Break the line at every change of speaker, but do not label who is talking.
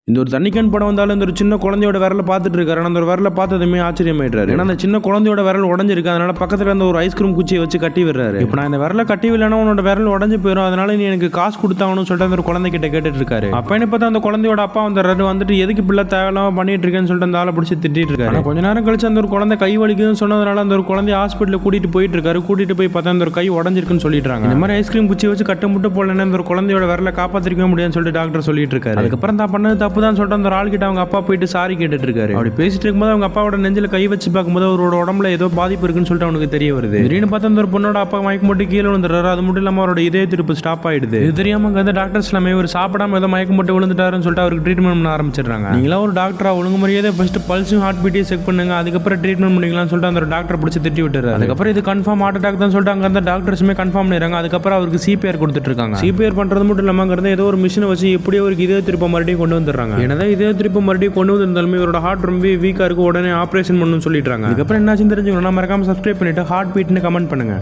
இந்த ஒரு தண்ணி கேன் படம் வந்தாலும் இந்த ஒரு சின்ன குழந்தையோட விரல பார்த்துட்டு இருக்காரு. அந்த ஒரு விரல பார்த்ததுமே ஆச்சரியமாயிட்டாரு. ஏன்னா அந்த சின்ன குழந்தையோட விரல் உடஞ்சிருக்கு. அதனால பக்கத்துல இருந்த ஒரு ஐஸ்கிரீம் குச்சியை வச்சு கட்டி விடுறாரு. இப்போ நான் இந்த விரல கட்டி விடலன்னா உன்னோட விரல் உடஞ்சு போயிடும், அதனால நீ எனக்கு காசு கொடுத்தாங்கன்னு சொல்லிட்டு அந்த ஒரு குழந்தை கிட்ட கேட்டுட்டு இருக்காரு. அப்ப என்ன பார்த்தா அந்த குழந்தையோட அப்பா வந்துட்டு எதுக்கு பிள்ளை தேவையில்லாம பண்ணிட்டு இருக்கேன்னு சொல்லிட்டு அந்த ஆளை பிடிச்சி திட்டிட்டு இருக்காரு. கொஞ்ச நேரம் கழிச்சு அந்த ஒரு குழந்தை கை வலிக்குதுன்னு சொன்னதுனால அந்த ஒரு குழந்தைய ஹாஸ்பிட்டல் கூட்டிட்டு போயிட்டு இருக்காரு. கூட்டிட்டு போய் பார்த்தா அந்த ஒரு கை உடஞ்சிருக்குன்னு சொல்லிடுறாங்க. இந்த மாதிரி ஐஸ்கிரீம் குச்சி வச்சு கட்டு முட்டு போடலன்னா அந்த ஒரு குழந்தையோட விரல காப்பாத்திருக்க முடியாதுன்னு சொல்லிட்டு டாக்டர் சொல்லிட்டு இருக்காரு. அதுக்கப்புறம் தான் பண்ணது தப்பு தான் சொல்லிட்டு அந்த ஆள் கிட்ட அவங்க அப்பா போயிட்டு சாரி கேட்டுட்டு இருக்காரு. அப்படி பேசிட்டு இருக்கும்போது அவங்க அப்பாவோட நெஞ்சில கை வச்சு பார்க்கும்போது அவரோட உடம்புல ஏதோ பாதிப்பு இருக்குன்னு சொல்லிட்டு அவனுக்கு தெரிய வருது. திடீர்னு பார்த்தா அந்த ஒரு பொண்ணோட அப்பா மயக்கம் போட்டு கீழே விழுந்துறாரு. அது மட்டும் இல்லாம அவரோட இதய துடிப்பு ஸ்டாப் ஆயிடுது. இது தெரியாம அங்க டாக்டர்ஸ் எல்லாமே ஒரு சாப்பிடாம ஏதோ மயக்கம் போட்டு விழுந்துட்டாருன்னு சொல்லிட்டு அவருக்கு ட்ரீட்மெண்ட் பண்ண ஆரம்பிச்சிடுறாங்க. நீங்களா ஒரு டாக்டரா ஒழுங்கு முறையே ஃபர்ஸ்ட் பல்ஸும் ஹார்ட் பீட்டையும் செக் பண்ணுங்க, அதுக்கப்புறம் ட்ரீட்மெண்ட் பண்ணிக்கலாம்னு சொல்லிட்டு அந்த டாக்டர் பிடிச்சி திட்டி விட்டுறாரு. அதுக்கப்புறம் இது கன்ஃபார்ம் ஹார்ட் அட்டாக் தான் சொல்லிட்டு அங்க இருந்த டாக்டர்ஸுமே கன்ஃபார்ம் பண்ணிடுறாங்க. அதுக்கப்புறம் அவருக்கு சிபிஆர் கொடுத்துட்டு இருக்காங்க. சிபிஆர் பண்றது மட்டும் இல்லாம அங்க இருந்த ஏதோ ஒரு மிஷினை வச்சு எப்படியோ அவருக்கு இதய திருப்ப மறுபடியும் கொண்டு வந்துடுறாங்க. என்னதான் இதய திருப்ப மறுபடியும் கொண்டு வந்திருந்தாலுமே இவரோட ஹார்ட் ரொம்ப வீக்கா இருக்கு, உடனே ஆபரேஷன் பண்ணணும்னு சொல்லிடுறாங்க. அதுக்கப்புறம் என்னாச்சுன்னு தெரிஞ்சுக்கணும்னா மறக்காம சப்ஸ்கிரைப் பண்ணிட்டு ஹார்ட் பீட்னு கமெண்ட் பண்ணுங்க.